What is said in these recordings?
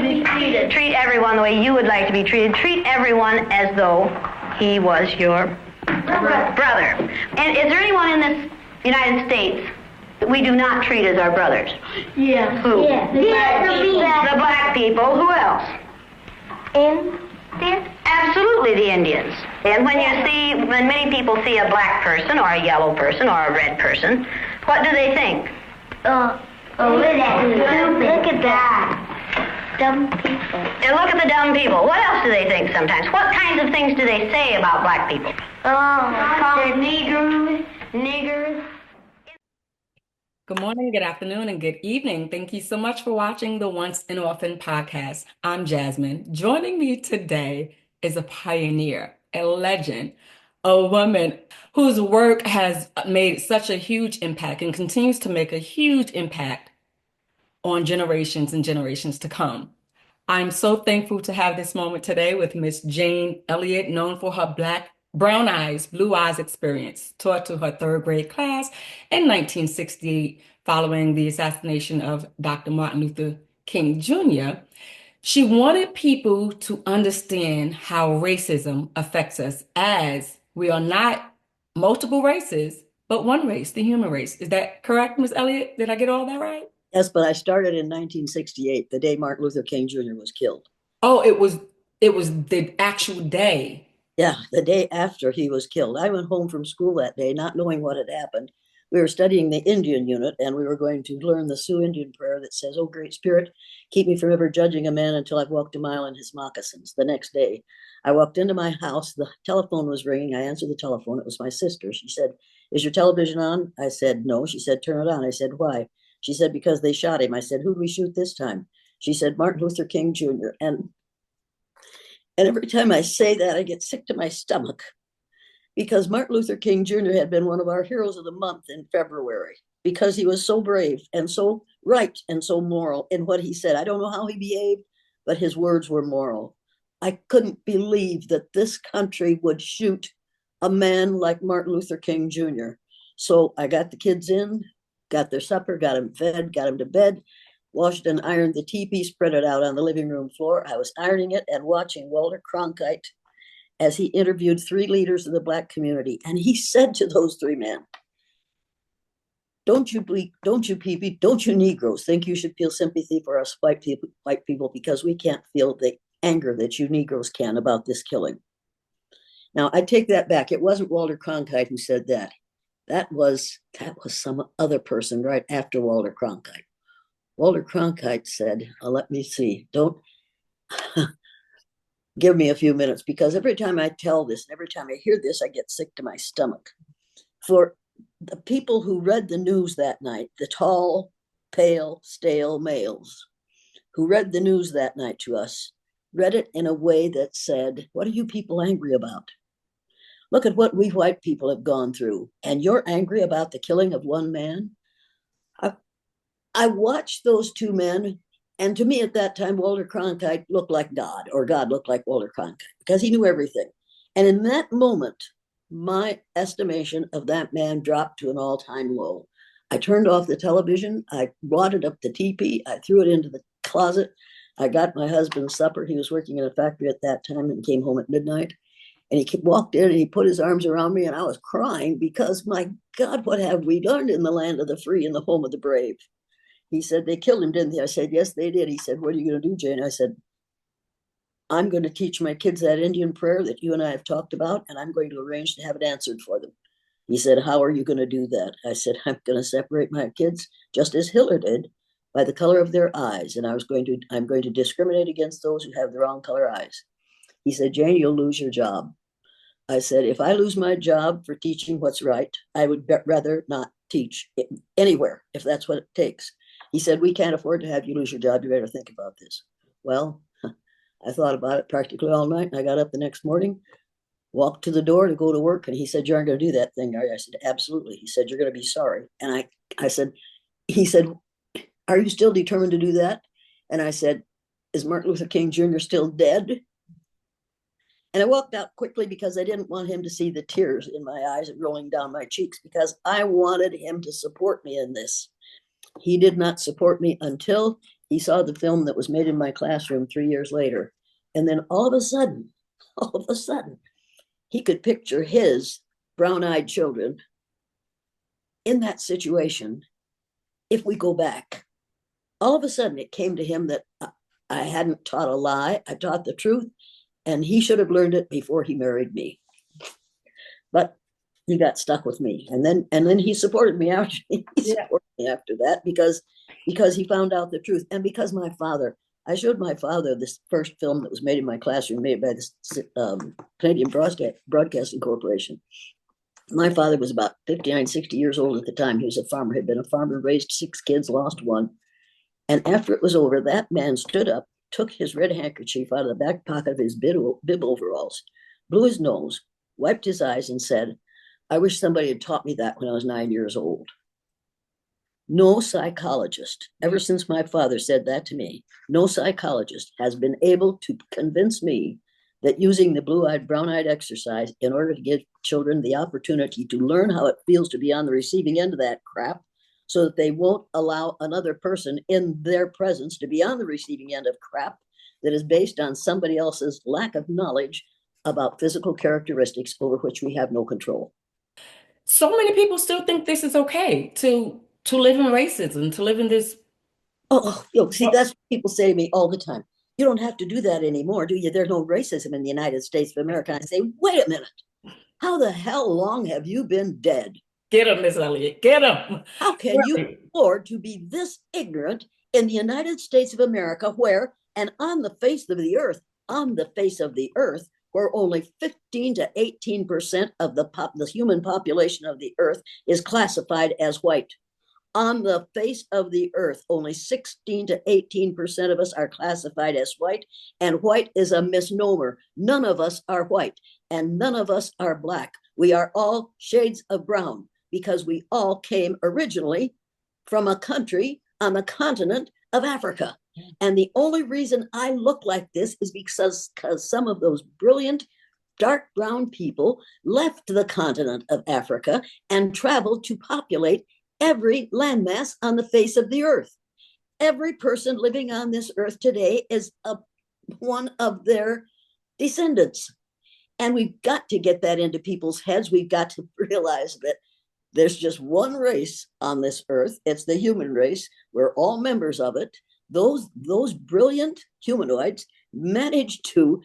be treated. Treat everyone the way you would like to be treated. Treat everyone as though he was your brother. And is there anyone in this United States that we do not treat as our brothers? Yeah. Who? Yeah. The black people. Who else? Indians? Absolutely, the Indians. And when many people see a black person or a yellow person or a red person, what do they think? Look at that. Dumb people. And look at the dumb people. What else do they think sometimes? What kinds of things do they say about black people? They're niggers. Good morning, good afternoon, and good evening. Thank you so much for watching the Once an Orphan podcast. I'm Jasmine. Joining me today is a pioneer, a legend, a woman whose work has made such a huge impact and continues to make a huge impact on generations and generations to come. I'm so thankful to have this moment today with Miss Jane Elliott, known for her brown eyes, blue eyes experience, taught to her third grade class in 1968 following the assassination of Dr. Martin Luther King Jr. She wanted people to understand how racism affects us, as we are not multiple races, but one race, the human race. Is that correct, Ms. Elliott? Did I get all that right? Yes, but I started in 1968, the day Martin Luther King Jr. was killed. Oh, it was the actual day. Yeah, the day after he was killed. I went home from school that day, not knowing what had happened. We were studying the Indian unit, and we were going to learn the Sioux Indian prayer that says, "Oh, Great Spirit, keep me from ever judging a man until I've walked a mile in his moccasins." The next day, I walked into my house. The telephone was ringing. I answered the telephone. It was my sister. She said, "Is your television on?" I said, "No." She said, "Turn it on." I said, "Why?" She said, "Because they shot him." I said, "Who did we shoot this time?" She said, "Martin Luther King Jr." And every time I say that, I get sick to my stomach, because Martin Luther King Jr. had been one of our heroes of the month in February, because he was so brave and so right and so moral in what he said. I don't know how he behaved, but his words were moral. I couldn't believe that this country would shoot a man like Martin Luther King Jr. So I got the kids in, got their supper, got them fed, got them to bed, washed and ironed the teepee, spread it out on the living room floor. I was ironing it and watching Walter Cronkite as he interviewed three leaders of the black community. And he said to those three men, don't you Negroes think you should feel sympathy for us white people, because we can't feel the anger that you Negroes can about this killing." Now, I take that back. It wasn't Walter Cronkite who said that. That was some other person right after Walter Cronkite. Walter Cronkite said, let me see, don't give me a few minutes, because every time I tell this and every time I hear this, I get sick to my stomach. For the people who read the news that night, the tall, pale, stale males who read the news that night to us, read it in a way that said, what are you people angry about? Look at what we white people have gone through, and you're angry about the killing of one man? I watched those two men, and to me at that time, Walter Cronkite looked like God, or God looked like Walter Cronkite, because he knew everything. And in that moment, my estimation of that man dropped to an all-time low. I turned off the television, I wadded up the teepee, I threw it into the closet, I got my husband's supper. He was working in a factory at that time and came home at midnight. And he walked in and he put his arms around me, and I was crying, because, my God, what have we learned in the land of the free and the home of the brave? He said, "They killed him, didn't they?" I said, "Yes, they did." He said, "What are you going to do, Jane?" I said, "I'm going to teach my kids that Indian prayer that you and I have talked about, and I'm going to arrange to have it answered for them." He said, "How are you going to do that?" I said, "I'm going to separate my kids, just as Hitler did, by the color of their eyes, and I'm going to discriminate against those who have the wrong color eyes." He said, "Jane, you'll lose your job." I said, "If I lose my job for teaching what's right, I would rather not teach anywhere, if that's what it takes." He said, "We can't afford to have you lose your job. You better think about this." Well, I thought about it practically all night, and I got up the next morning, walked to the door to go to work, and he said, "You aren't going to do that thing, are you?" I said, "Absolutely." He said, "You're going to be sorry." And he said, "Are you still determined to do that?" And I said, "Is Martin Luther King Jr. still dead?" And I walked out quickly, because I didn't want him to see the tears in my eyes and rolling down my cheeks, because I wanted him to support me in this. He did not support me until he saw the film that was made in my classroom 3 years later. And then all of a sudden, he could picture his brown-eyed children in that situation. If we go back, all of a sudden it came to him that I hadn't taught a lie, I taught the truth, and he should have learned it before he married me. But he got stuck with me, and then he supported me after that because he found out the truth, and because I showed my father this first film that was made in my classroom, made by the Canadian Broadcasting Corporation. My father was about 59, 60 years old at the time. He was a farmer, had been a farmer, raised 6 kids, lost one. And after it was over, that man stood up, took his red handkerchief out of the back pocket of his bib overalls, blew his nose, wiped his eyes, and said, "I wish somebody had taught me that when I was 9 years old." No psychologist, ever since my father said that to me, no psychologist has been able to convince me that using the blue-eyed, brown-eyed exercise in order to give children the opportunity to learn how it feels to be on the receiving end of that crap, so that they won't allow another person in their presence to be on the receiving end of crap that is based on somebody else's lack of knowledge about physical characteristics over which we have no control. So many people still think this is okay to live in racism, to live in this. See, that's what people say to me all the time. You don't have to do that anymore, do you? There's no racism in the United States of America. And I say, wait a minute. How the hell long have you been dead? Get him, Miss Elliott, get him. How can you afford to be this ignorant in the United States of America, where, and on the face of the earth, where only 15 to 18% of the human population of the earth is classified as white? On the face of the earth, only 16 to 18% of us are classified as white, and white is a misnomer. None of us are white, and none of us are black. We are all shades of brown, because we all came originally from a country on the continent of Africa. And the only reason I look like this is because some of those brilliant dark brown people left the continent of Africa and traveled to populate every landmass on the face of the earth. Every person living on this earth today is one of their descendants. And we've got to get that into people's heads. We've got to realize that there's just one race on this earth. It's the human race. We're all members of it. Those brilliant humanoids managed to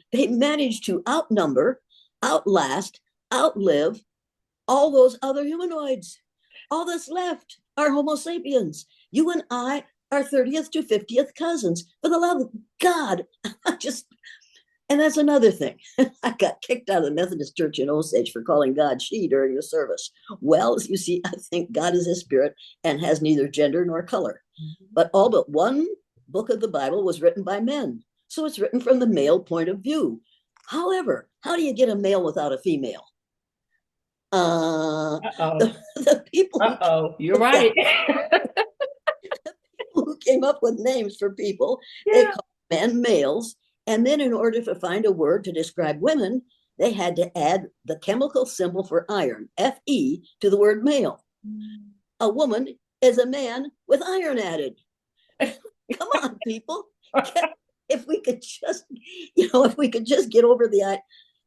outnumber, outlast, outlive all those other humanoids. All that's left are Homo sapiens. You and I are 30th to 50th cousins. For the love of God, and that's another thing. I got kicked out of the Methodist Church in Osage for calling God she during the service. Well, as you see, I think God is a spirit and has neither gender nor color. But all but one book of the Bible was written by men. So it's written from the male point of view. However, how do you get a male without a female? The people. You're right. Who came up with names for people? They called men males, and then in order to find a word to describe women, they had to add the chemical symbol for iron, Fe, to the word male. A woman is a man with iron added. Come on, people. If we could just, if we could just get over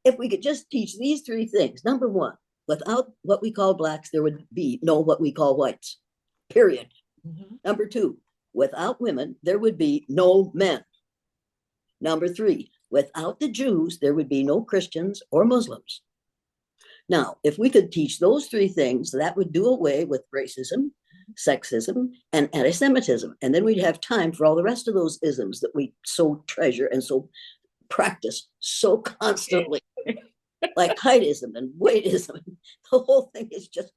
if we could just teach these 3 things. Number 1, without what we call blacks, there would be no what we call whites, period. Number 2, without women, there would be no men. Number 3, without the Jews, there would be no Christians or Muslims. Now, if we could teach those 3 things, that would do away with racism, sexism, and anti-Semitism. And then we'd have time for all the rest of those isms that we so treasure and so practice so constantly. Like heightism and weightism. The whole thing is just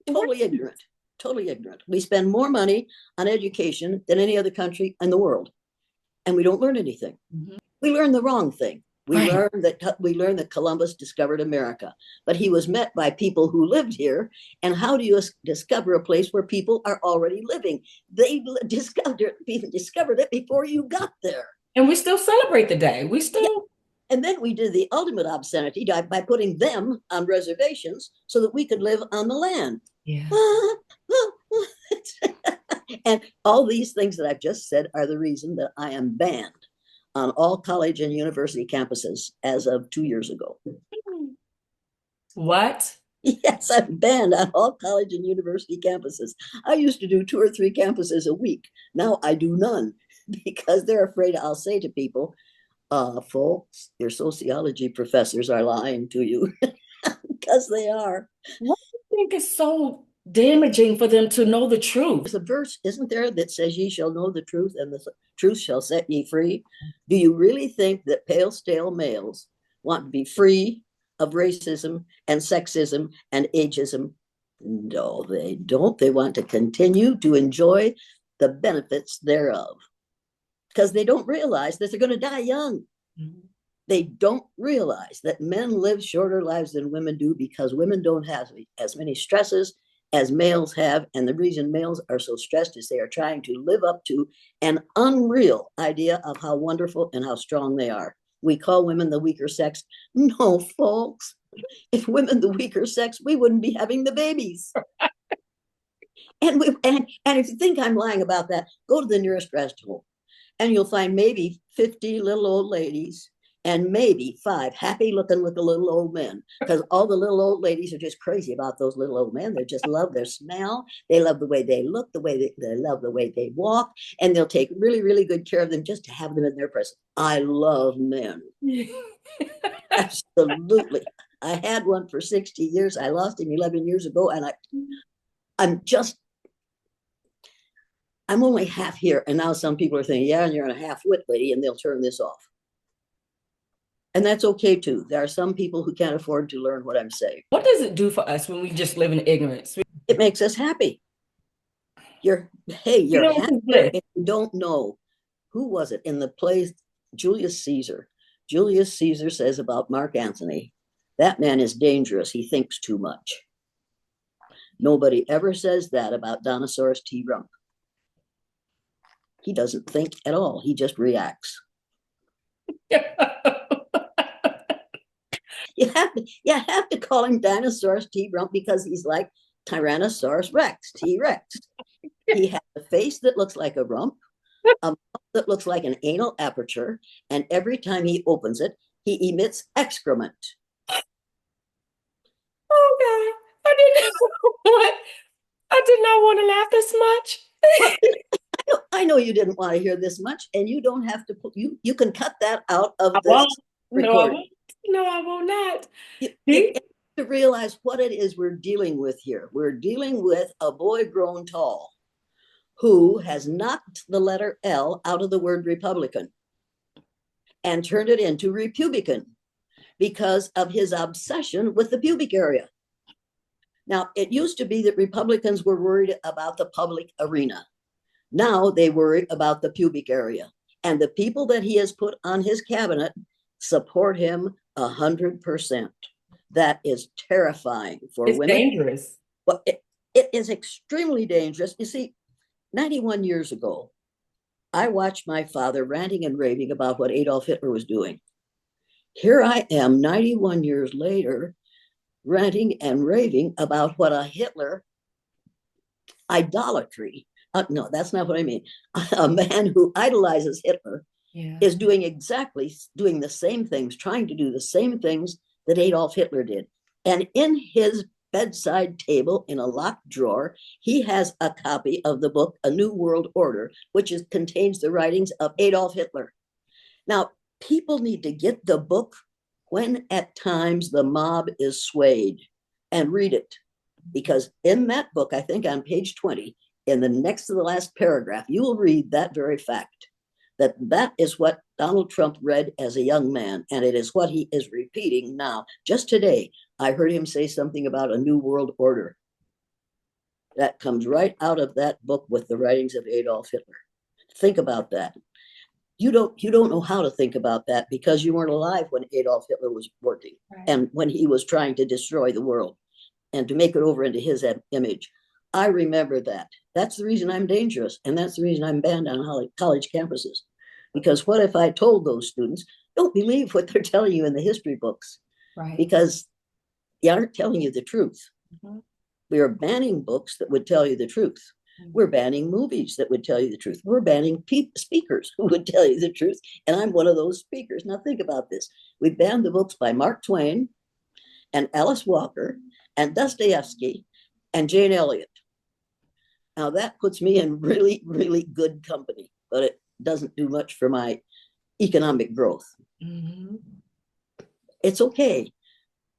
totally ignorant. Totally ignorant. We spend more money on education than any other country in the world. And we don't learn anything. We learn the wrong thing. We learn that Columbus discovered America, but he was met by people who lived here. And how do you discover a place where people are already living? They discovered it before you got there. And we still celebrate the day. And then we did the ultimate obscenity by putting them on reservations so that we could live on the land. And all these things that I've just said are the reason that I am banned on all college and university campuses as of 2 years ago. What? Yes, I'm banned on all college and university campuses. I used to do 2 or 3 campuses a week. Now I do none because they're afraid I'll say to people, folks, your sociology professors are lying to you because they are. What do you think is so damaging for them to know the truth? There's a verse, isn't there, that says, ye shall know the truth and the truth shall set ye free? Do you really think that pale, stale males want to be free of racism and sexism and ageism? No, they don't. They want to continue to enjoy the benefits thereof because they don't realize that they're going to die young. Mm-hmm. They don't realize that men live shorter lives than women do because women don't have as many stresses as males have. And the reason males are so stressed is they are trying to live up to an unreal idea of how wonderful and how strong they are. We call women the weaker sex. No, folks, if women the weaker sex, we wouldn't be having the babies. And if you think I'm lying about that, go to the nearest rest home and you'll find maybe 50 little old ladies and maybe 5 happy looking with the little old men, because all the little old ladies are just crazy about those little old men. They just love their smell. They love the way they look, the way they love the way they walk, and they'll take really, really good care of them just to have them in their presence. I love men. Absolutely. I had one for 60 years. I lost him 11 years ago, and I'm only half here. And now some people are thinking, yeah, and you're a half-wit lady, and they'll turn this off. And that's okay too. There are some people who can't afford to learn what I'm saying. What does it do for us when we just live in ignorance? It makes us happy. You're happy if you don't know. Who was it in the play Julius Caesar? Julius Caesar says about Mark Antony, that man is dangerous. He thinks too much. Nobody ever says that about Dinosaurus T. Rump. He doesn't think at all. He just reacts. You have to call him Dinosaurus T. Rump because he's like Tyrannosaurus Rex, T-Rex. He has a face that looks like a rump, a mouth that looks like an anal aperture, and every time he opens it, he emits excrement. Oh God, I did not want to laugh this much. I know you didn't want to hear this much, and you don't have to put you can cut that out of this recording. No, I will not. You have to realize what it is we're dealing with here. We're dealing with a boy grown tall who has knocked the letter L out of the word Republican and turned it into Republican because of his obsession with the pubic area. Now, it used to be that Republicans were worried about the public arena. Now they worry about the pubic area. And the people that he has put on his cabinet support him 100%. That is terrifying for women. It's dangerous. But it is extremely dangerous. You see, 91 years ago, I watched my father ranting and raving about what Adolf Hitler was doing. Here I am 91 years later, ranting and raving about what a Hitler idolatry. No, that's not what I mean. A man who idolizes Hitler is doing the same things, trying to do the same things that Adolf Hitler did. And in his bedside table in a locked drawer, he has a copy of the book, A New World Order, which contains the writings of Adolf Hitler. Now, people need to get the book when at times the mob is swayed and read it. Because in that book, I think on page 20, in the next to the last paragraph, you will read that very fact, that is what Donald Trump read as a young man, and it is what he is repeating now. Just today, I heard him say something about a new world order. That comes right out of that book with the writings of Adolf Hitler. Think about that. You don't know how to think about that because you weren't alive when Adolf Hitler was working, right, and when he was trying to destroy the world and to make it over into his image. I remember that. That's the reason I'm dangerous, and that's the reason I'm banned on college campuses. Because what if I told those students, don't believe what they're telling you in the history books, right? Because they aren't telling you the truth. Mm-hmm. We are banning books that would tell you the truth. We're banning movies that would tell you the truth. We're banning speakers who would tell you the truth. And I'm one of those speakers. Now think about this. We banned the books by Mark Twain and Alice Walker and Dostoevsky and Jane Elliott. Now that puts me in really, really good company, but it doesn't do much for my economic growth. Mm-hmm. It's okay.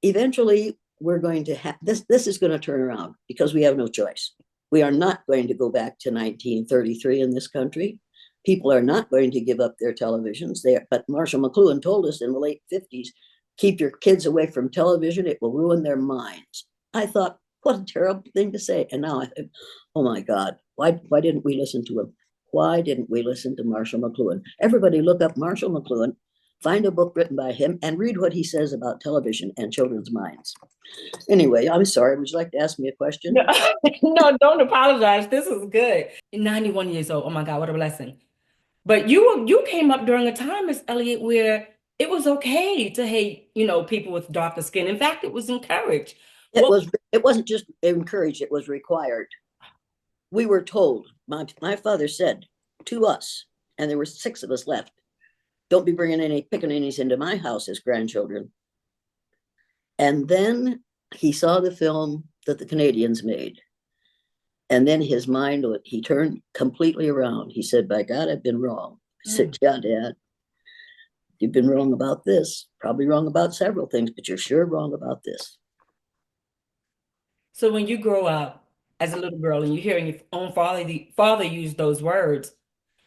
Eventually, we're going to have this. This is going to turn around because we have no choice. We are not going to go back to 1933 in this country. People are not going to give up their televisions. But Marshall McLuhan told us in the late 50s, keep your kids away from television. It will ruin their minds. I thought, what a terrible thing to say. And now I think, oh my God, why didn't we listen to him? Why didn't we listen to Marshall McLuhan? Everybody look up Marshall McLuhan, find a book written by him, and read what he says about television and children's minds. Anyway, I'm sorry. Would you like to ask me a question? No, no, don't apologize. This is good. 91 years old. Oh my God, what a blessing. But you came up during a time, Miss Elliott, where it was okay to hate, people with darker skin. In fact, it was encouraged. It wasn't just encouraged, it was required. We were told, my father said to us, and there were 6 of us left, don't be bringing any pickaninnies into my house as grandchildren. And then he saw the film that the Canadians made. And then his mind, he turned completely around. He said, by God, I've been wrong. I said, yeah, Dad, you've been wrong about this. Probably wrong about several things, but you're sure wrong about this. So when you grow up as a little girl and you're hearing your own father use those words,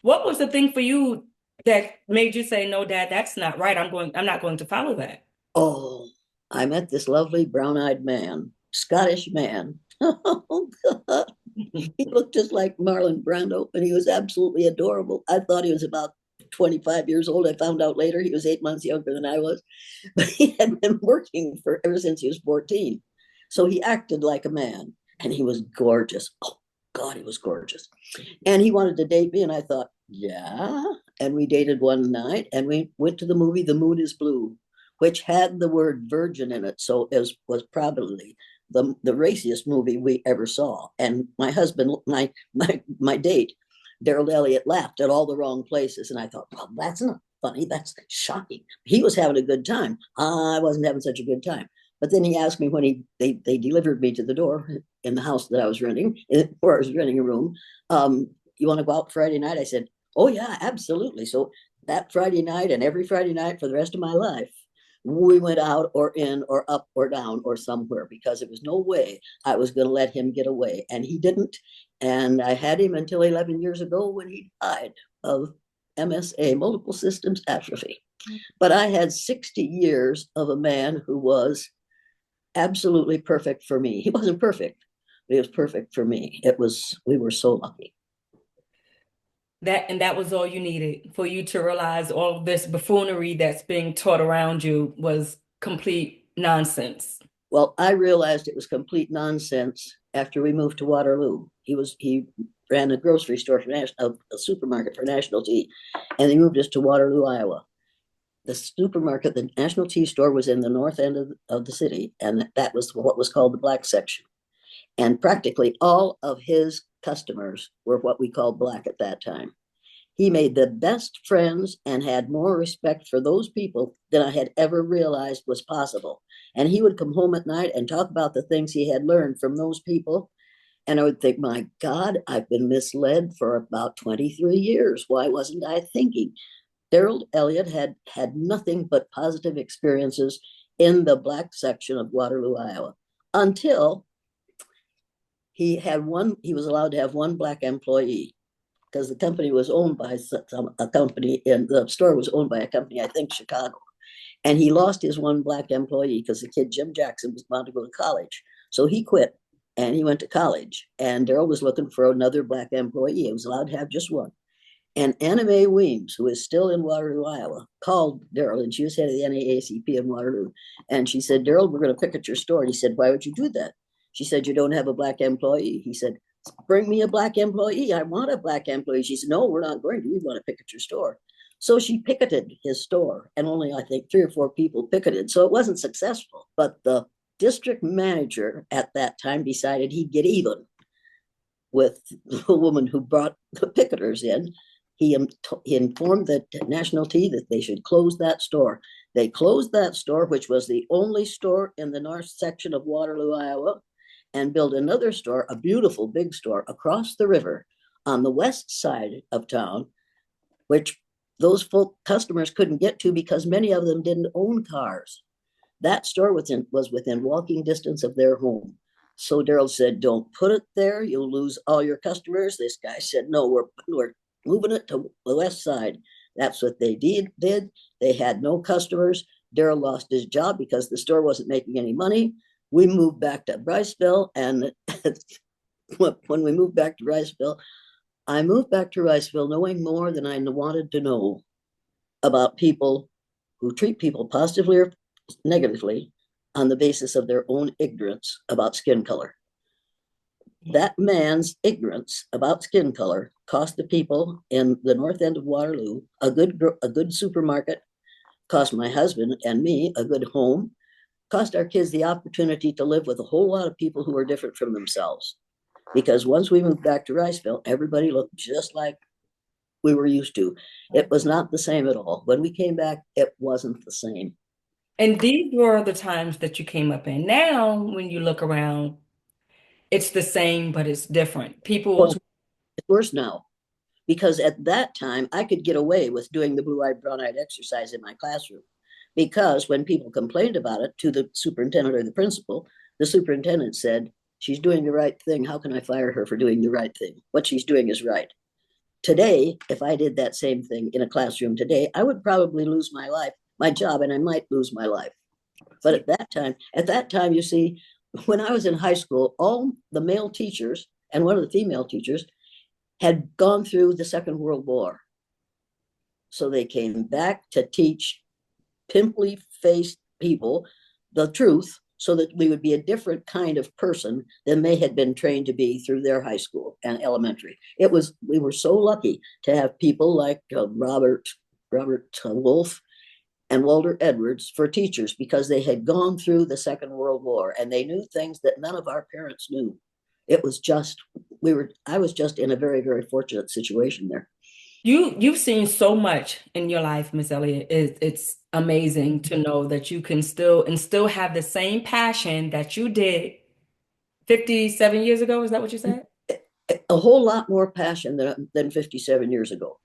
what was the thing for you that made you say, no, Dad, that's not right. I'm not going to follow that. Oh, I met this lovely brown-eyed man, Scottish man. Oh, God. He looked just like Marlon Brando, and he was absolutely adorable. I thought he was about 25 years old. I found out later he was 8 months younger than I was. But he had been working ever since he was 14. So he acted like a man, and he was gorgeous. Oh, God, he was gorgeous. And he wanted to date me, and I thought, yeah. And we dated one night, and we went to the movie The Moon is Blue, which had the word virgin in it. So it was probably the raciest movie we ever saw. And my husband, my date, Daryl Elliott, laughed at all the wrong places. And I thought, well, that's not funny. That's shocking. He was having a good time. I wasn't having such a good time. But then he asked me when they delivered me to the door in the house that I was renting, where I was renting a room, you want to go out Friday night? I said, oh, yeah, absolutely. So that Friday night and every Friday night for the rest of my life, we went out or in or up or down or somewhere because there was no way I was going to let him get away. And he didn't. And I had him until 11 years ago when he died of MSA, multiple systems atrophy. But I had 60 years of a man who was absolutely perfect for me. He wasn't perfect, but he was perfect for me. We were so lucky. That was all you needed for you to realize all of this buffoonery that's being taught around you was complete nonsense. Well, I realized it was complete nonsense after we moved to Waterloo. He ran a grocery store for a supermarket for National Tea, and they moved us to Waterloo, Iowa. The supermarket, the National Tea store, was in the north end of the city, and that was what was called the black section. And practically all of his customers were what we called black at that time. He made the best friends and had more respect for those people than I had ever realized was possible. And he would come home at night and talk about the things he had learned from those people. And I would think, my God, I've been misled for about 23 years. Why wasn't I thinking? Daryl Elliott had nothing but positive experiences in the black section of Waterloo, Iowa, until he was allowed to have one black employee because the company was owned by a company, and the store was owned by a company, I think Chicago. And he lost his one black employee because the kid, Jim Jackson, was about to go to college. So he quit and he went to college. And Daryl was looking for another black employee. He was allowed to have just one. And Anna Mae Weems, who is still in Waterloo, Iowa, called Daryl, and she was head of the NAACP in Waterloo. And she said, Daryl, we're going to pick at your store. And he said, why would you do that? She said, you don't have a black employee. He said, bring me a black employee. I want a black employee. She said, no, we're not going to. We want to pick at your store. So she picketed his store, and only, I think, 3 or 4 people picketed. So it wasn't successful. But the district manager at that time decided he'd get even with the woman who brought the picketers in. He informed the National Tea that they should close that store. They closed that store, which was the only store in the north section of Waterloo, Iowa, and built another store, a beautiful big store, across the river on the west side of town, which those customers couldn't get to because many of them didn't own cars. That store was within walking distance of their home. So Daryl said, don't put it there. You'll lose all your customers. This guy said, no, we're moving it to the west side. That's what they did. They had no customers. Daryl lost his job because the store wasn't making any money. We moved back to Riceville, and when we moved back to Riceville, I moved back to Riceville knowing more than I wanted to know about people who treat people positively or negatively on the basis of their own ignorance about skin color. That man's ignorance about skin color cost the people in the north end of Waterloo a good supermarket, cost my husband and me a good home, cost our kids the opportunity to live with a whole lot of people who are different from themselves. Because once we moved back to Riceville, everybody looked just like we were used to. It was not the same at all. When we came back, it wasn't the same. And these were the times that you came up in. Now, when you look around, it's the same, but it's different. People, It's worse now, because at that time, I could get away with doing the blue-eyed, brown-eyed exercise in my classroom. Because when people complained about it to the superintendent or the principal, the superintendent said, she's doing the right thing. How can I fire her for doing the right thing? What she's doing is right. Today, if I did that same thing in a classroom today, I would probably lose my job, and I might lose my life. But at that time, you see, when I was in high school, all the male teachers and one of the female teachers had gone through the Second World War. So they came back to teach pimply-faced people the truth so that we would be a different kind of person than they had been trained to be through their high school and elementary. We were so lucky to have people like Robert Wolf and Walter Edwards for teachers, because they had gone through the Second World War and they knew things that none of our parents knew. It was just, I was just in a very, very fortunate situation there. you've seen so much in your life, Miss Elliott. It's amazing to know that you can still have the same passion that you did 57 years ago. Is that what you said? A whole lot more passion than 57 years ago,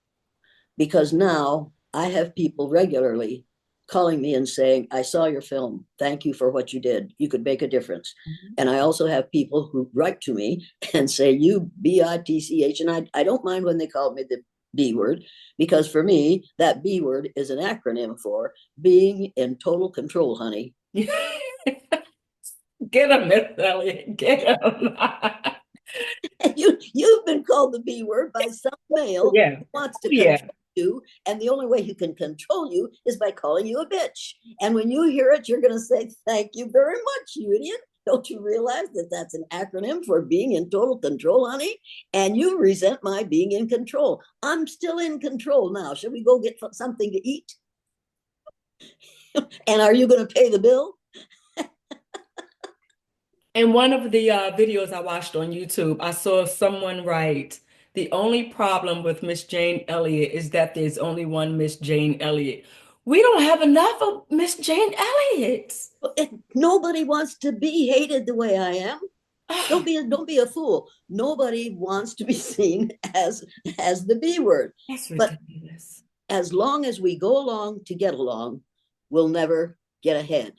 because now I have people regularly calling me and saying, I saw your film. Thank you for what you did. You could make a difference. Mm-hmm. And I also have people who write to me and say, you BITCH. And I don't mind when they call me the B word, because for me, that B word is an acronym for being in total control, honey. Get him, Miss Elliott. Get him. You've been called the B word by some male who wants to control you, and the only way he can control you is by calling you a bitch. And when you hear it, you're going to say, thank you very much, you idiot. Don't you realize that that's an acronym for being in total control, honey? And you resent my being in control. I'm still in control now. Shall we go get something to eat? And are you going to pay the bill? In one of the videos I watched on YouTube, I saw someone write, the only problem with Miss Jane Elliott is that there's only one Miss Jane Elliott. We don't have enough of Miss Jane Elliott. Nobody wants to be hated the way I am. Don't be a fool. Nobody wants to be seen as the B word. That's ridiculous. But as long as we go along to get along, we'll never get ahead.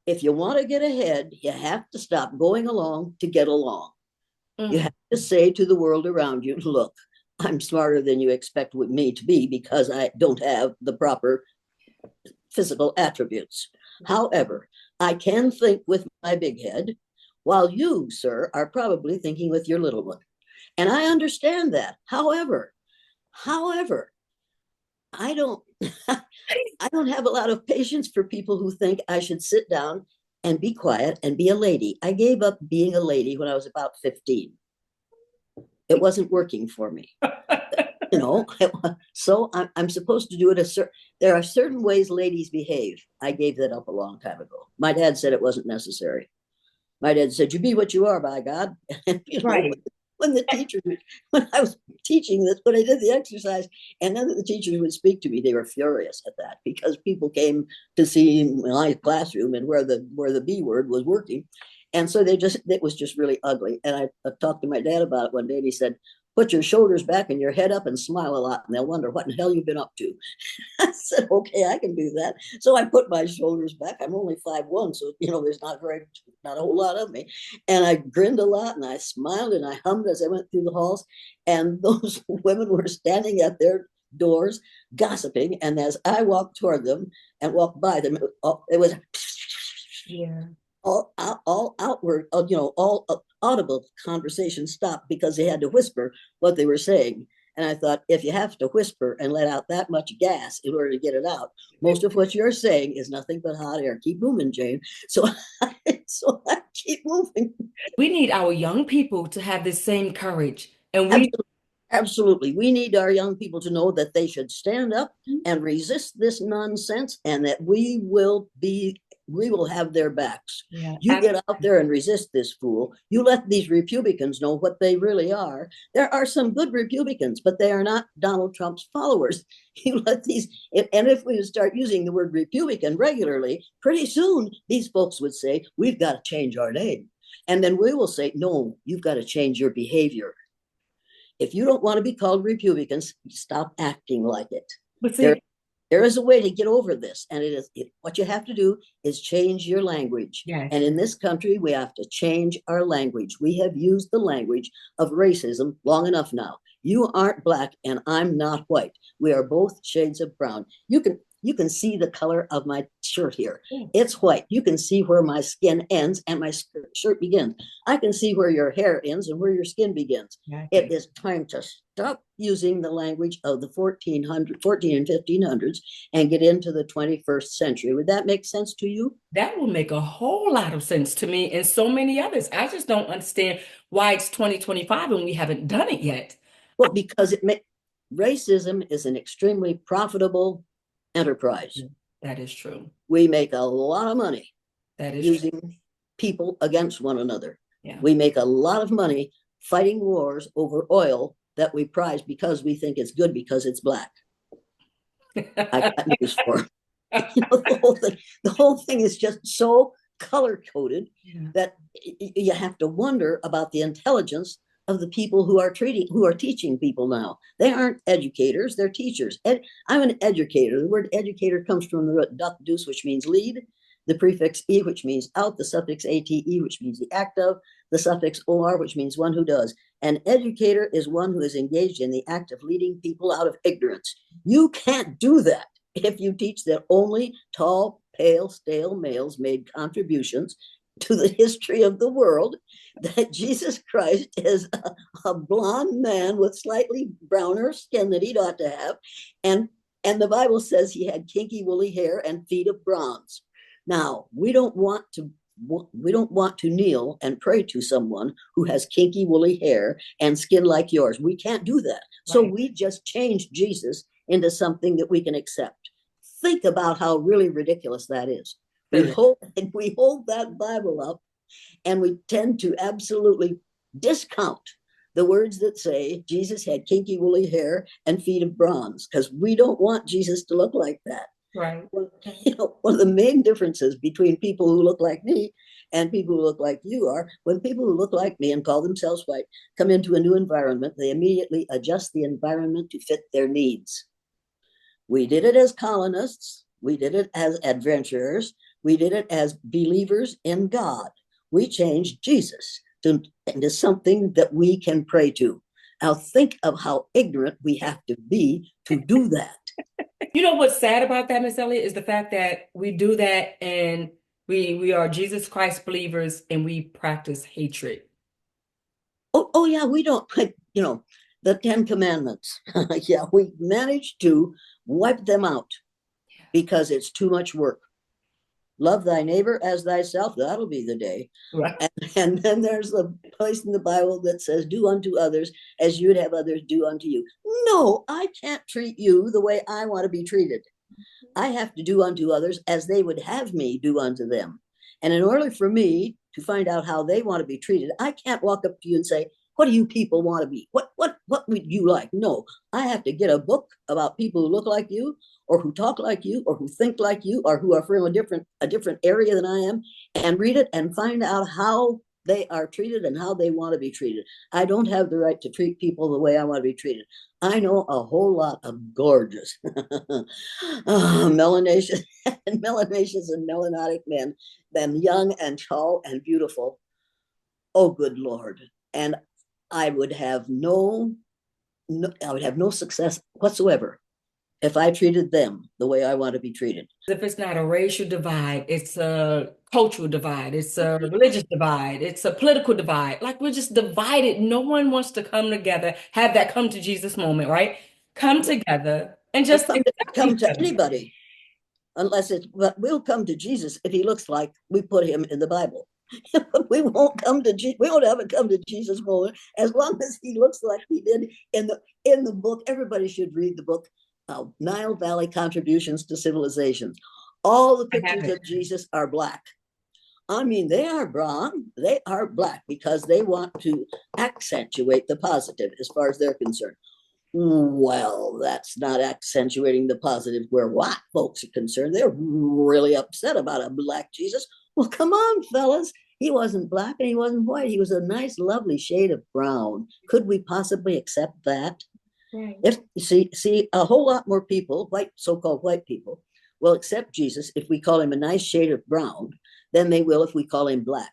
If you want to get ahead, you have to stop going along to get along. Mm. You have to say to the world around you, look, I'm smarter than you expect me to be because I don't have the proper physical attributes. However, I can think with my big head, while you, sir, are probably thinking with your little one. And I understand that. However, I don't have a lot of patience for people who think I should sit down and be quiet and be a lady. I gave up being a lady when I was about 15. It wasn't working for me. So I'm supposed to do it. There are certain ways ladies behave. I gave that up a long time ago. My dad said it wasn't necessary. My dad said, you be what you are, by God. Right. when the teacher, when I was teaching this, when I did the exercise, and then the teachers would speak to me, they were furious at that because people came to see my classroom and where the B word was working. And so it was just really ugly. And I talked to my dad about it one day, and he said, put your shoulders back and your head up and smile a lot, and they'll wonder what in the hell you've been up to. I said, okay, I can do that. So I put my shoulders back. I'm only 5'1", so there's not a whole lot of me. And I grinned a lot and I smiled and I hummed as I went through the halls. And those women were standing at their doors gossiping. And as I walked toward them and walked by them, it was all outward, all audible conversation stopped because they had to whisper what they were saying. And I thought, if you have to whisper and let out that much gas in order to get it out, most of what you're saying is nothing but hot air. Keep moving, Jane. So I keep moving. We need our young people to have this same courage. And Absolutely. We need our young people to know that they should stand up and resist this nonsense, and that we will have their backs. Yeah, you get out there and resist this fool. You let these Republicans know what they really are. There are some good Republicans, but they are not Donald Trump's followers. You let these, and if we start using the word Republican regularly, pretty soon these folks would say, we've got to change our name. And then we will say, no, you've got to change your behavior. If you don't want to be called Republicans, stop acting like it. But see, there is a way to get over this, and what you have to do is change your language. Yes. And in this country, we have to change our language. We have used the language of racism long enough now. You aren't black and I'm not white. We are both shades of brown. You can see the color of my shirt here. It's white. You can see where my skin ends and my shirt begins. I can see where your hair ends and where your skin begins. It is time to stop using the language of the 14 and 1500s and get into the 21st century. Would that make sense to you? That will make a whole lot of sense to me and so many others. I just don't understand why it's 2025 and we haven't done it yet. Well, because racism is an extremely profitable enterprise. That is true. We make a lot of money using true. people against one another. Yeah. We make a lot of money fighting wars over oil that we prize because we think it's good because it's black. I got news for the whole thing is just so color coded that you have to wonder about the intelligence of the people who are teaching people now. They aren't educators, they're teachers. I'm an educator. The word educator comes from the root ductus, which means lead, the prefix e, which means out, the suffix ate, which means the act of, the suffix or, which means one who does. An educator is one who is engaged in the act of leading people out of ignorance. You can't do that if you teach that only tall, pale, stale males made contributions to the history of the world, that Jesus Christ is a blonde man with slightly browner skin than he'd ought to have, and the Bible says he had kinky woolly hair and feet of bronze. Now, we don't want to kneel and pray to someone who has kinky woolly hair and skin like yours. We can't do that. So we just changed Jesus into something that we can accept. Think about how really ridiculous that is. We hold that Bible up and we tend to absolutely discount the words that say Jesus had kinky woolly hair and feet of bronze, because we don't want Jesus to look like that. Right. Well, one of the main differences between people who look like me and people who look like you are when people who look like me and call themselves white come into a new environment, they immediately adjust the environment to fit their needs. We did it as colonists. We did it as adventurers. We did it as believers in God. We changed Jesus into something that we can pray to. Now think of how ignorant we have to be to do that. You know what's sad about that, Miss Elliott, is the fact that we do that and we are Jesus Christ believers and we practice hatred. Oh yeah, we don't, the 10 Commandments. Yeah, we managed to wipe them out because it's too much work. Love thy neighbor as thyself, that'll be the day. Right. And then there's a place in the Bible that says, do unto others as you would have others do unto you. No, I can't treat you the way I want to be treated. I have to do unto others as they would have me do unto them. And in order for me to find out how they want to be treated, I can't walk up to you and say, What do you people want to be? What would you like? No, I have to get a book about people who look like you, or who talk like you, or who think like you, or who are from a different area than I am, and read it and find out how they are treated and how they want to be treated. I don't have the right to treat people the way I want to be treated. I know a whole lot of gorgeous melanaceous and melanaceous and melanotic men, them young and tall and beautiful. Oh, good Lord. And I would have no success whatsoever if I treated them the way I want to be treated. If it's not a racial divide, it's a cultural divide, it's a religious divide, it's a political divide. Like we're just divided. No one wants to come together, have that come to Jesus moment, right? Come together and just come to anybody, unless it's, but we'll come to Jesus if he looks like we put him in the Bible. We won't come to we won't ever come to Jesus moment as long as he looks like he did in the book. Everybody should read the book, Nile Valley Contributions to Civilizations. All the pictures of Jesus are black. I mean, they are brown, they are black, because they want to accentuate the positive as far as they're concerned. Well, that's not accentuating the positive where white folks are concerned. They're really upset about a black Jesus. Well, come on, fellas. He wasn't black and he wasn't white. He was a nice, lovely shade of brown. Could we possibly accept that? Right. If you see, a whole lot more people, so-called white people, will accept Jesus if we call him a nice shade of brown than they will if we call him black.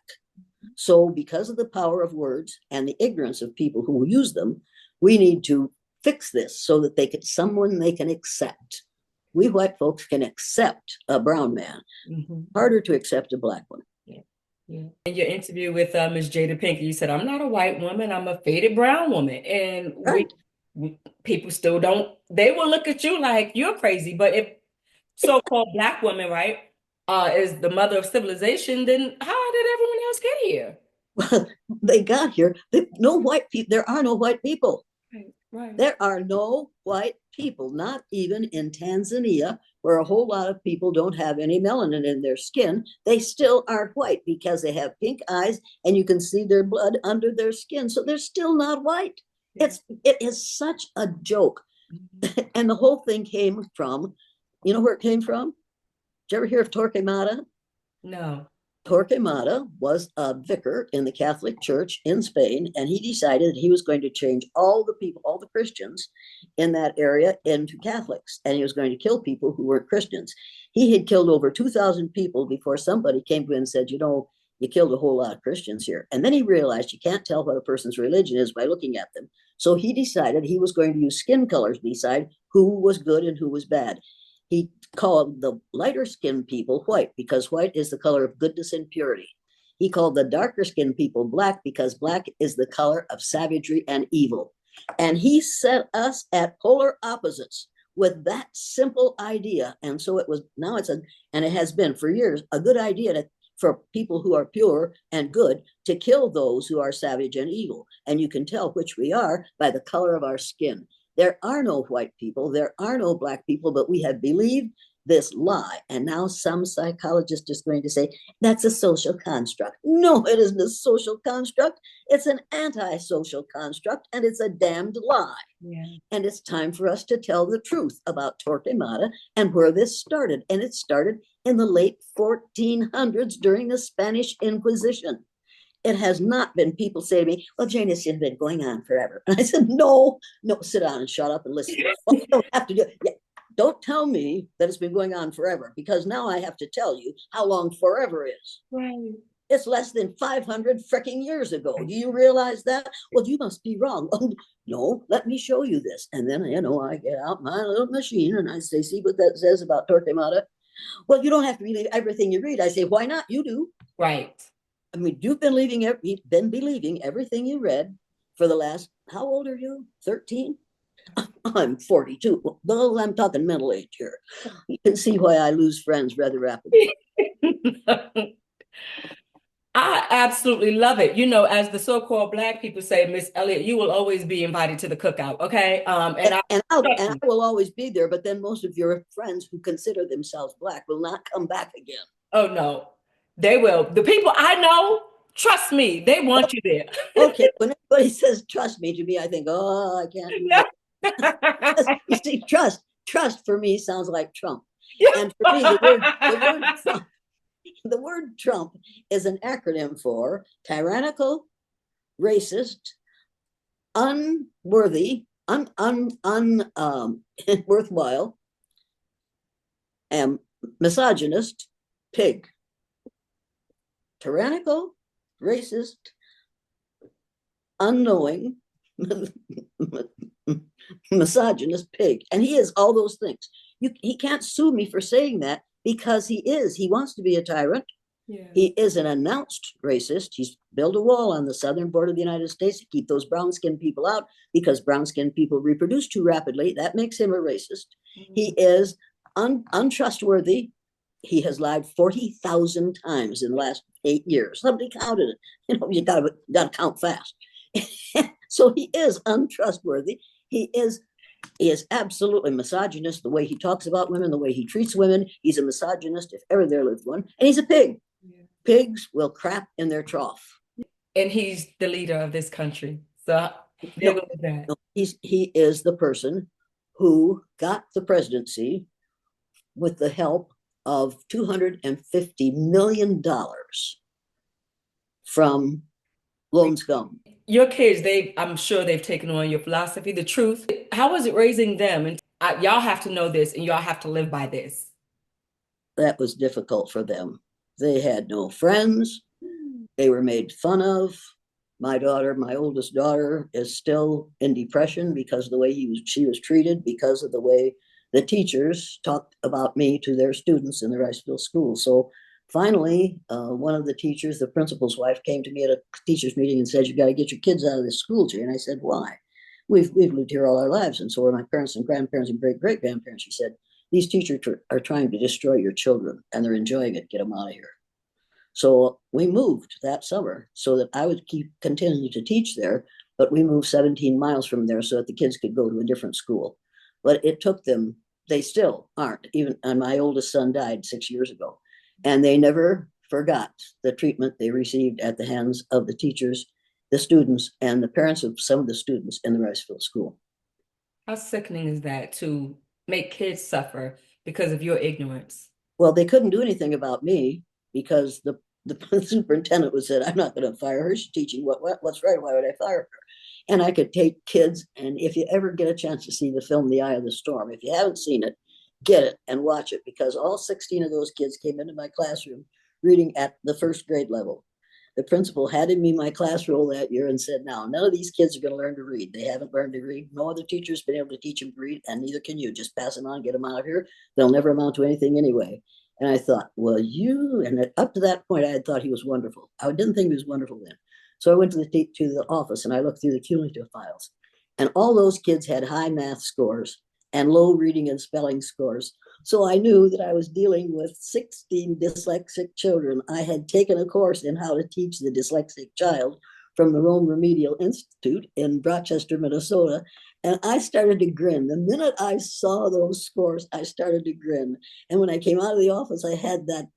So because of the power of words and the ignorance of people who use them, we need to fix this so that someone they can accept. We white folks can accept a brown man. Harder to accept a black one. Yeah. In your interview with Ms. Jada Pinkett, you said, I'm not a white woman, I'm a faded brown woman. And right. People still they will look at you like you're crazy. But if so-called black woman, right, is the mother of civilization, then how did everyone else get here? Well, they got here. No white people. There are no white people. Right. There are no white people, not even in Tanzania, where a whole lot of people don't have any melanin in their skin. They still aren't white because they have pink eyes and you can see their blood under their skin. So they're still not white. It is such a joke. And the whole thing came from, you know where it came from? Did you ever hear of Torquemada? No. Torquemada was a vicar in the Catholic Church in Spain, and he decided that he was going to change all the Christians in that area into Catholics, and he was going to kill people who weren't Christians. He had killed over 2,000 people before somebody came to him and said, you know, you killed a whole lot of Christians here. And then he realized you can't tell what a person's religion is by looking at them. So he decided he was going to use skin colors to decide who was good and who was bad. He called the lighter skinned people white because white is the color of goodness and purity. He called the darker skinned people black because black is the color of savagery and evil. And he set us at polar opposites with that simple idea. And so it has been for years, a good idea for people who are pure and good to kill those who are savage and evil. And you can tell which we are by the color of our skin. There are no white people, there are no black people, but we have believed this lie. And now some psychologist is going to say, that's a social construct. No, it isn't a social construct. It's an anti-social construct, and it's a damned lie. Yeah. And it's time for us to tell the truth about Torquemada and where this started. And it started in the late 1400s during the Spanish Inquisition. It has not been, people say to me, well, Jane, it's been going on forever. And I said, no, sit down and shut up and listen. Well, you don't have to do it. Yeah, don't tell me that it's been going on forever, because now I have to tell you how long forever is. Right. It's less than 500 freaking years ago. Do you realize that? Well, you must be wrong. No, let me show you this. And then, I get out my little machine and I say, see what that says about Torquemada? Well, you don't have to believe everything you read. I say, why not? You do. Right. I mean, you've been believing everything you read for the last, how old are you? 13? I'm 42. Well, I'm talking mental age here. You can see why I lose friends rather rapidly. I absolutely love it. As the so-called Black people say, Miss Elliott, you will always be invited to the cookout, okay? And I will always be there, but then most of your friends who consider themselves Black will not come back again. Oh, no. They will. The people I know Trust me, they want you there. Okay, when everybody says trust me to me, I think, oh, I can't do that. You see, trust for me sounds like Trump. And for me, the word Trump is an acronym for tyrannical, racist, unworthy, worthwhile, and misogynist pig. Tyrannical, racist, unknowing, misogynist pig. And he is all those things. He can't sue me for saying that because he is. He wants to be a tyrant. Yeah. He is an announced racist. He's built a wall on the southern border of the United States to keep those brown-skinned people out because brown-skinned people reproduce too rapidly. That makes him a racist. He is untrustworthy. He has lied 40,000 times in the last 8 years. Somebody counted it. You gotta count fast. So he is untrustworthy. He is absolutely misogynist. The way he talks about women, the way he treats women, he's a misogynist if ever there lived one. And he's a pig. Yeah. Pigs will crap in their trough. And he's the leader of this country. So there goes that. No, he is the person who got the presidency with the help of $250 million from Lone Scum. Your kids, I'm sure they've taken on your philosophy, the truth. How was it raising them? And y'all have to know this and y'all have to live by this. That was difficult for them. They had no friends. They were made fun of. My oldest daughter, is still in depression because of the way she was treated, because of the way the teachers talked about me to their students in the Riceville school. So finally, one of the teachers, the principal's wife, came to me at a teacher's meeting and said, "You got to get your kids out of this school, Jane." I said, "Why? We've lived here all our lives, and so are my parents and grandparents and great-great-grandparents." She said, "These teachers are trying to destroy your children, and they're enjoying it. Get them out of here." So we moved that summer so that I would continue to teach there, but we moved 17 miles from there so that the kids could go to a different school. But it took them, they still aren't, and my oldest son died 6 years ago. And they never forgot the treatment they received at the hands of the teachers, the students, and the parents of some of the students in the Riceville school. How sickening is that, to make kids suffer because of your ignorance? Well, they couldn't do anything about me because the superintendent said, "I'm not going to fire her. She's teaching what's right. Why would I fire her?" And I could take kids, and if you ever get a chance to see the film The Eye of the Storm, if you haven't seen it, get it and watch it, because all 16 of those kids came into my classroom reading at the first grade level. The principal handed me my class roll that year and said, "Now, none of these kids are going to learn to read. They haven't learned to read. No other teacher's been able to teach them to read, and neither can you. Just pass them on, get them out of here. They'll never amount to anything anyway." And I thought, well, and up to that point, I had thought he was wonderful. I didn't think he was wonderful then. So I went to the office and I looked through the cumulative files. And all those kids had high math scores and low reading and spelling scores. So I knew that I was dealing with 16 dyslexic children. I had taken a course in how to teach the dyslexic child from the Rome Remedial Institute in Rochester, Minnesota. And I started to grin. The minute I saw those scores, I started to grin. And when I came out of the office, I had that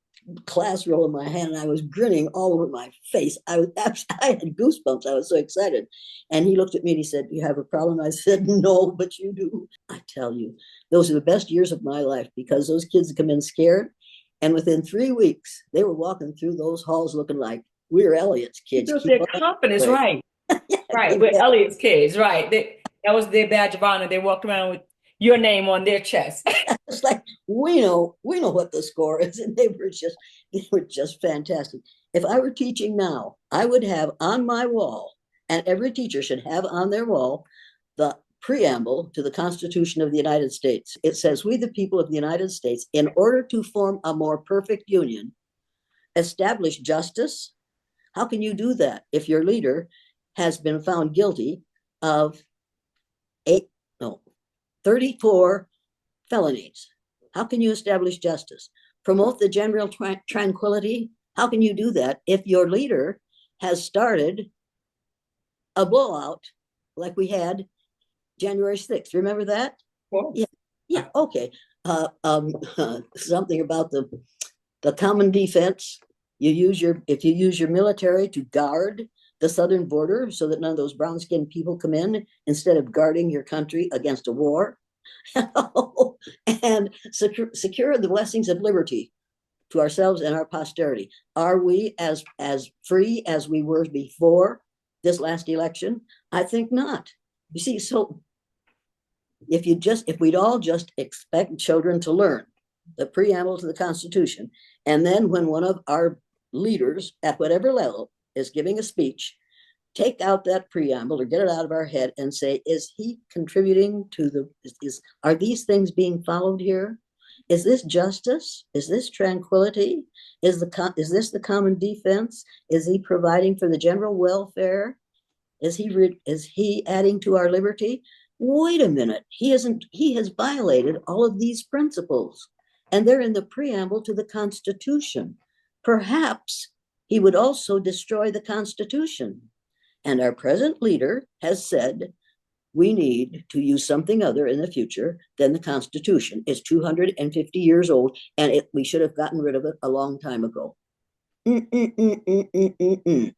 class roll in my hand and I was grinning all over my face. I had goosebumps. I was so excited. And he looked at me and he said, "You have a problem?" I said, "No, but you do." I tell you, those are the best years of my life, because those kids come in scared. And within 3 weeks, they were walking through those halls looking like, "We're Elliott's kids." Their confidence, right? Right, we're Elliott's kids, right? That was their badge of honor. They walked around with your name on their chest. It's like, we know what the score is, and they were just fantastic. If I were teaching now, I would have on my wall, and every teacher should have on their wall, the preamble to the Constitution of the United States. It says, "We, the people of the United States, in order to form a more perfect union, establish justice." How can you do that if your leader has been found guilty of 34 felonies? How can you establish justice? Promote the general tranquility. How can you do that if your leader has started a blowout like we had January 6th? Remember that? Cool. Yeah. Okay. Something about the common defense. If you use your military to guard the southern border so that none of those brown-skinned people come in instead of guarding your country against a war, and secure the blessings of liberty to ourselves and our posterity. Are we as free as we were before this last election? I think not. You see, so if we'd all just expect children to learn the preamble to the Constitution, and then when one of our leaders at whatever level is giving a speech, take out that preamble or get it out of our head and say, is he contributing to are these things being followed here? Is this justice? Is this tranquility? Is this the common defense? Is he providing for the general welfare? Is he adding to our liberty? Wait a minute. He has violated all of these principles, and they're in the preamble to the Constitution. Perhaps he would also destroy the Constitution. And our present leader has said we need to use something other in the future than the Constitution. It's 250 years old, and we should have gotten rid of it a long time ago. The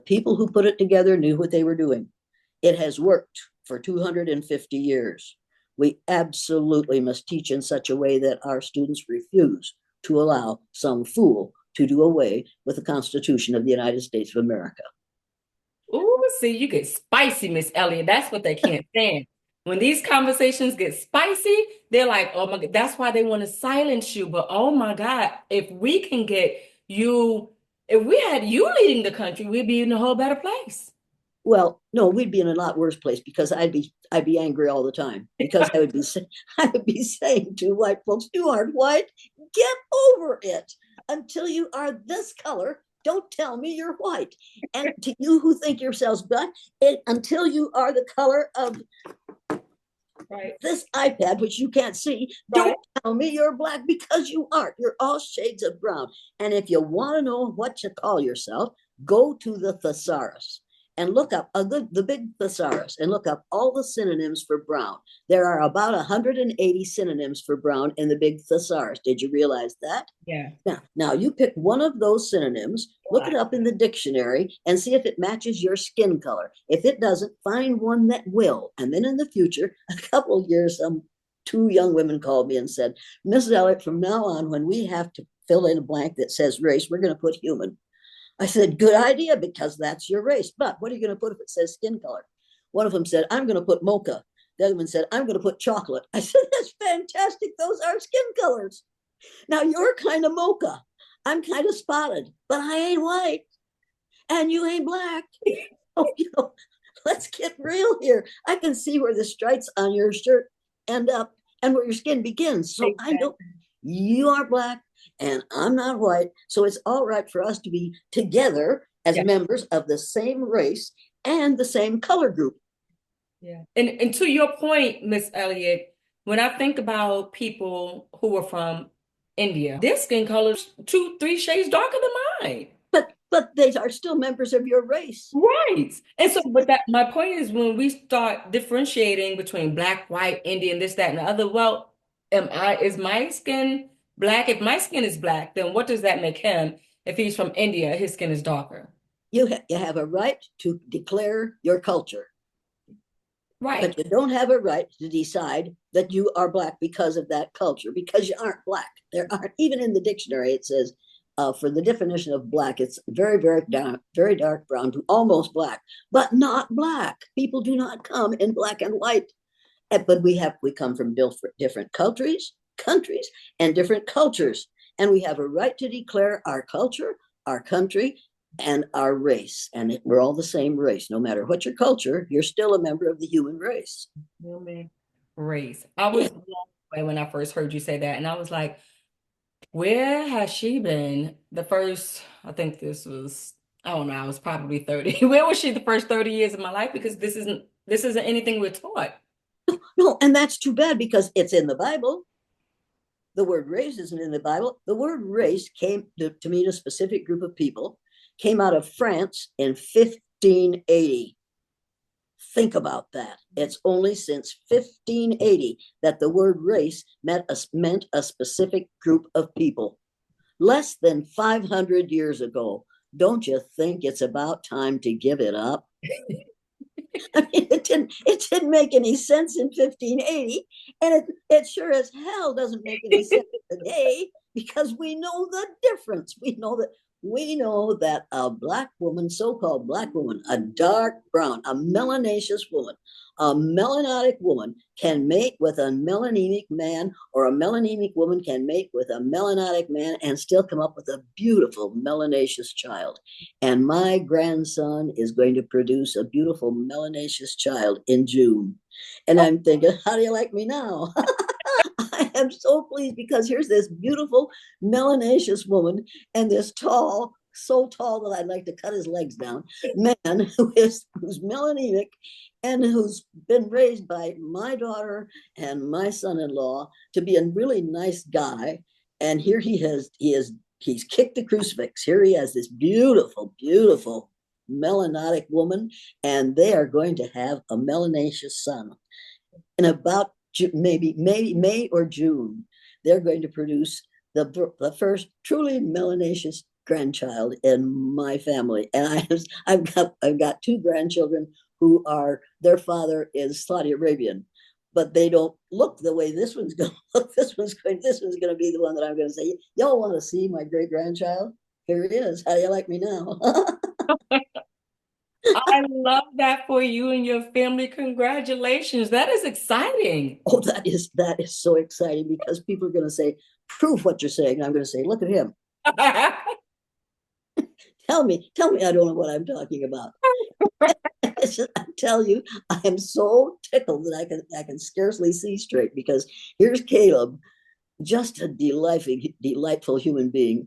people who put it together knew what they were doing. It has worked for 250 years. We absolutely must teach in such a way that our students refuse to allow some fool to do away with the Constitution of the United States of America. Ooh, see, you get spicy, Miss Elliott. That's what they can't stand. When these conversations get spicy, they're like, oh my God, that's why they want to silence you. But oh my God, if we can get you, if we had you leading the country, we'd be in a whole better place. Well, no, we'd be in a lot worse place because I'd be angry all the time because I would be saying to white folks, you aren't white, get over it. Until you are this color, don't tell me you're white. And to you who think yourselves black, until you are the color of this iPad, which you can't see, don't tell me you're black because you aren't. You're all shades of brown. And if you want to know what to call yourself, go to the thesaurus and look up the big thesaurus and look up all the synonyms for brown. There are about 180 synonyms for brown in the big thesaurus. Did you realize that? Yeah. Now you pick one of those synonyms, look it up in the dictionary and see if it matches your skin color. If it doesn't, find one that will. And then in the future, a couple of years, two young women called me and said, Mrs. Elliott, from now on, when we have to fill in a blank that says race, we're going to put human. I said, good idea, because that's your race. But what are you going to put if it says skin color? One of them said, I'm going to put mocha. The other one said, I'm going to put chocolate. I said, that's fantastic. Those are skin colors. Now you're kind of mocha. I'm kind of spotted, but I ain't white. And you ain't black. So, let's get real here. I can see where the stripes on your shirt end up and where your skin begins. So exactly. I know you are black and I'm not white. So it's all right for us to be together as members of the same race and the same color group. Yeah. And to your point, Miss Elliott, when I think about people who are from India, their skin color's 2-3 shades darker than mine. But they are still members of your race. Right. And so, but my point is, when we start differentiating between black, white, Indian, this, that, and the other, well, is my skin black? If my skin is black, then what does that make him? If he's from India, his skin is darker. You have a right to declare your culture. Right. But you don't have a right to decide that you are black because of that culture, because you aren't black. There aren't, even in the dictionary, it says, for the definition of black, it's very, very dark brown to almost black, but not black. People do not come in black and white. But we come from different countries, and different cultures. And we have a right to declare our culture, our country, and our race. And we're all the same race. No matter what your culture, you're still a member of the human race. Human race. I was blown away when I first heard you say that. And I was like, where has she been the first, I think this was, I don't know, I was probably 30. Where was she the first 30 years of my life? Because this isn't anything we're taught. No, and that's too bad because it's in the Bible. The word race isn't in the Bible. The word race came to mean a specific group of people, came out of France in 1580. Think about that. It's only since 1580 that the word race meant a specific group of people. less than 500 years ago. Don't you think it's about time to give it up? I mean, it didn't make any sense in 1580, and it sure as hell doesn't make any sense today, because we know the difference. We know that a black woman, so-called black woman, a dark brown, a melanaceous woman, a melanotic woman can mate with a melanemic man, or a melanemic woman can mate with a melanotic man and still come up with a beautiful melanaceous child. And my grandson is going to produce a beautiful melanaceous child in June. And I'm thinking, how do you like me now? I am so pleased, because here's this beautiful melanaceous woman and this tall, so tall that I'd like to cut his legs down, man who's melanemic and who's been raised by my daughter and my son-in-law to be a really nice guy. And here he's kicked the crucifix. Here he has this beautiful, beautiful melanotic woman, and they are going to have a melanaceous son. In about maybe May or June, they're going to produce the first truly melanaceous grandchild in my family. And I've got two grandchildren who are, their father is Saudi Arabian, but they don't look the way this one's going to look. This one's going to be the one that I'm going to say, y'all want to see my great grandchild? Here it is. How do you like me now? I love that for you and your family. Congratulations. That is exciting. Oh, that is so exciting, because people are going to say, prove what you're saying. And I'm going to say, look at him. Tell me I don't know what I'm talking about. I tell you, I am so tickled that I can scarcely see straight, because here's Caleb, just a delightful human being,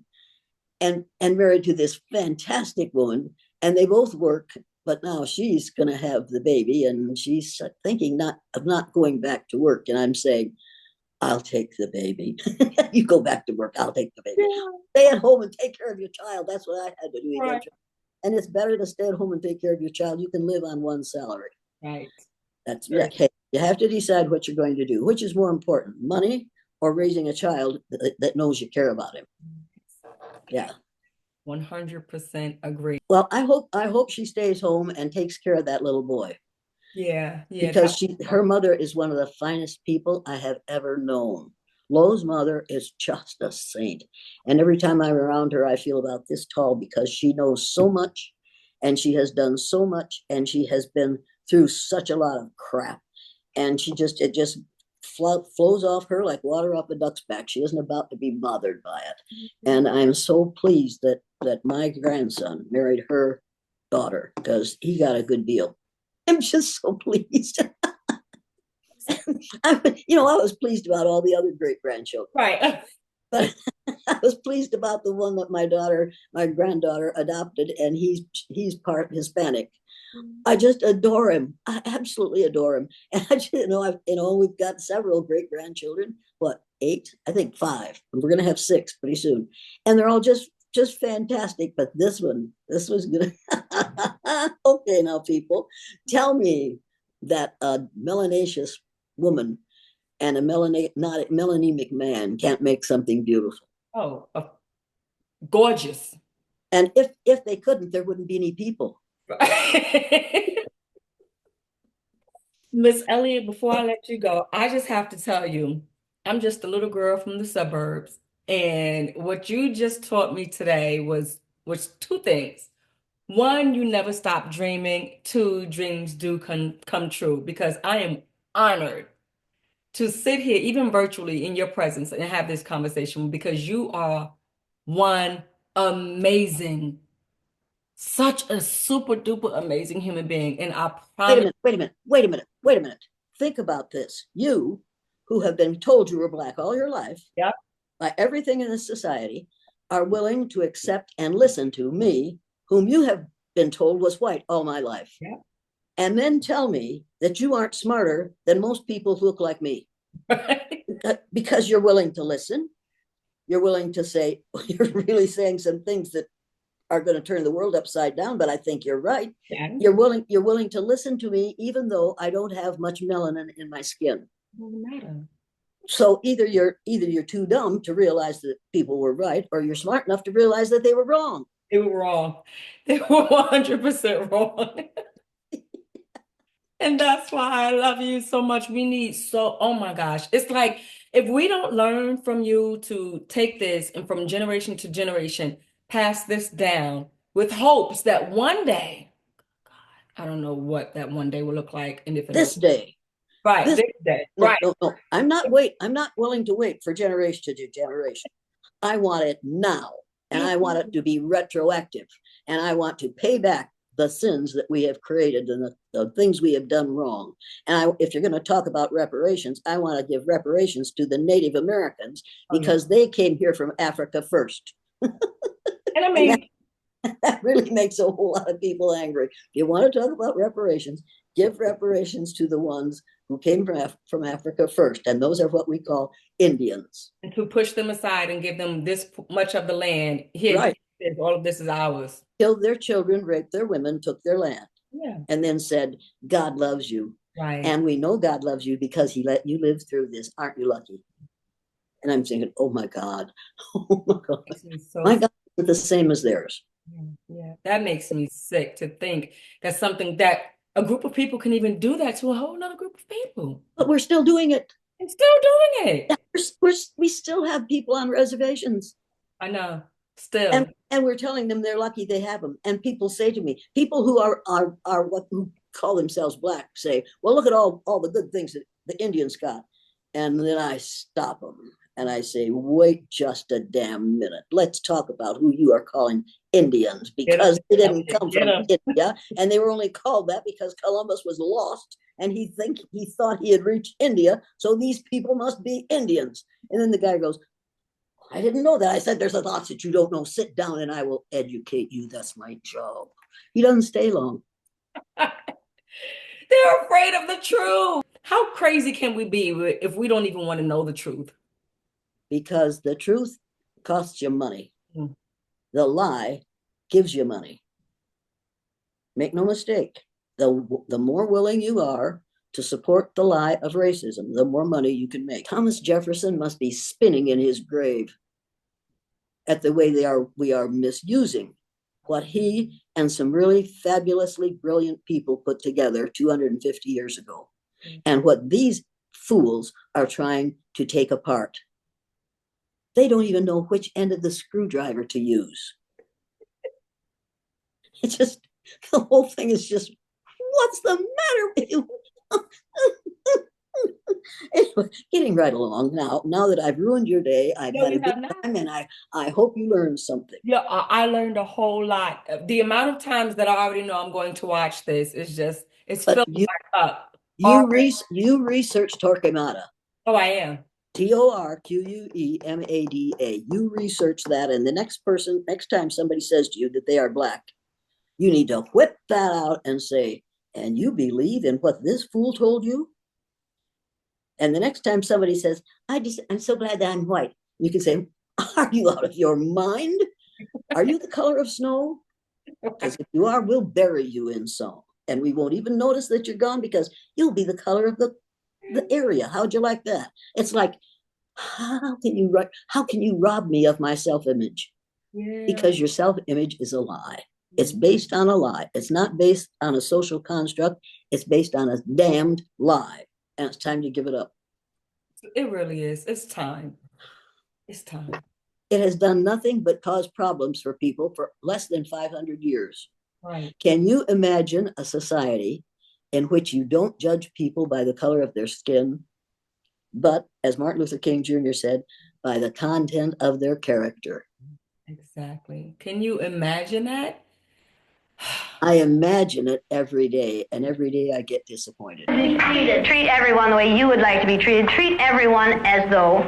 and married to this fantastic woman, and they both work, but now she's going to have the baby, and she's thinking of not going back to work. And I'm saying, I'll take the baby. You go back to work, I'll take the baby. Yeah. Stay at home and take care of your child. That's what I had to do. Right. And it's better to stay at home and take care of your child. You can live on one salary. Right. That's right. Hey, you have to decide what you're going to do. Which is more important, money or raising a child that knows you care about him? Yeah. 100% agree. Well, I hope she stays home and takes care of that little boy. Yeah. Because her mother is one of the finest people I have ever known. Lo's mother is just a saint. And every time I'm around her, I feel about this tall, because she knows so much, and she has done so much, and she has been through such a lot of crap. And it just flows off her like water off a duck's back. She isn't about to be bothered by it. And I'm so pleased that my grandson married her daughter, because he got a good deal. I'm just so pleased. I was pleased about all the other great grandchildren. Right. But I was pleased about the one that my granddaughter adopted, and he's part Hispanic. I just adore him. I absolutely adore him. And we've got several great grandchildren. What, 8? I think 5. And we're going to have 6 pretty soon. And they're all just fantastic. But this was good. Okay, now people, tell me that a melanaceous woman and a melanemic man can't make something beautiful. Oh, gorgeous. And if they couldn't, there wouldn't be any people. Miss Elliott, before I let you go, I just have to tell you, I'm just a little girl from the suburbs, and what you just taught me today was 2 things. 1, you never stop dreaming. 2, dreams do come true, because I am honored to sit here, even virtually, in your presence and have this conversation, because you are one amazing, such a super duper amazing human being. And I promise. Wait a minute. Think about this. You, who have been told you were black all your life, yep, by everything in this society, are willing to accept and listen to me, whom you have been told was white all my life. Yep. And then tell me that you aren't smarter than most people who look like me. Because you're willing to listen. You're willing to say, you're really saying some things that are going to turn the world upside down, but I think you're right. Yeah. You're willing to listen to me, even though I don't have much melanin in my skin. Doesn't matter. So either you're too dumb to realize that people were right, or you're smart enough to realize that they were wrong. They were wrong. They were 100% wrong. And that's why I love you so much. Oh my gosh. It's like if we don't learn from you to take this and from generation to generation, pass this down with hopes that one day, I don't know what that one day will look like. And if it This looks day, right, this this day, no, right. no, no. I'm not willing to wait for generation to generation. I want it now, and I want it to be retroactive, and I want to pay back the sins that we have created and the things we have done wrong. And if you're going to talk about reparations, I want to give reparations to the Native Americans because they came here from Africa first. And I mean, that really makes a whole lot of people angry. If you want to talk about reparations, give reparations to the ones who came from Africa first. And those are what we call Indians. And to push them aside and give them this much of the land. Here, right. All of this is ours. Killed their children, raped their women, took their land. Yeah. And then said, God loves you. Right. And we know God loves you because he let you live through this. Aren't you lucky? And I'm thinking, oh my God. Oh my God. My God is the same as theirs. Yeah. That makes me sick to think that's something that a group of people can even do that to a whole other group of people. But we're still doing it. And still doing it. Yeah, we still have people on reservations. I know. Still. And we're telling them they're lucky they have them. And people say to me, people who are what who call themselves black say, well, look at all the good things that the Indians got. And then I stop them and I say, wait just a damn minute. Let's talk about who you are calling Indians, because they didn't come from India, and they were only called that because Columbus was lost and he thought he had reached India. So these people must be Indians. And then the guy goes, I didn't know that. I said, there's lots that you don't know. Sit down and I will educate you. That's my job. He doesn't stay long. They're afraid of the truth. How crazy can we be if we don't even want to know the truth? Because the truth costs you money. The lie gives you money. Make no mistake. The more willing you are to support the lie of racism, the more money you can make. Thomas Jefferson must be spinning in his grave at the way we are misusing what he and some really fabulously brilliant people put together 250 years ago, and what these fools are trying to take apart. They don't even know which end of the screwdriver to use. It's just, the whole thing is just, what's the matter with you? Anyway, getting right along now that I've ruined your day, I've had a good time, and I hope you learned something. Yeah, I learned a whole lot. The amount of times that I already know I'm going to watch this is just, it's filled up. You research Torquemada. Oh, I am. Torquemada. You research that, and the next time somebody says to you that they are black, you need to whip that out and say, and you believe in what this fool told you? And the next time somebody says, I'm so glad that I'm white, you can say, are you out of your mind? Are you the color of snow? Because if you are, we'll bury you in snow. And we won't even notice that you're gone because you'll be the color of the area. How'd you like that? It's like, how can you rob me of my self-image? Yeah. Because your self-image is a lie. It's based on a lie. It's not based on a social construct. It's based on a damned lie. And it's time to give it up. It really is. It's time. It's time. It has done nothing but cause problems for people for less than 500 years. Right. Can you imagine a society in which you don't judge people by the color of their skin, but, as Martin Luther King Jr. said, by the content of their character? Exactly. Can you imagine that? I imagine it every day, and every day I get disappointed. Treat everyone the way you would like to be treated. Treat everyone as though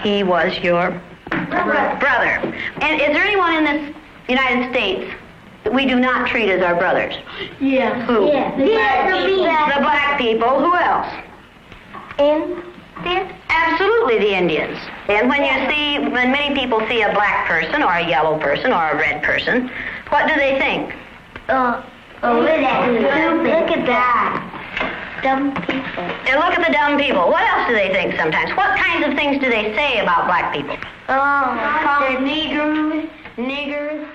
he was your brother. And is there anyone in this United States that we do not treat as our brothers? Yeah. Who? Yeah. The black people. Who else? Indians? Absolutely, the Indians. And when many people see a black person or a yellow person or a red person, what do they think? Look at that. dumb people. And look at the dumb people. What else do they think sometimes? What kinds of things do they say about black people? Oh, call them niggers.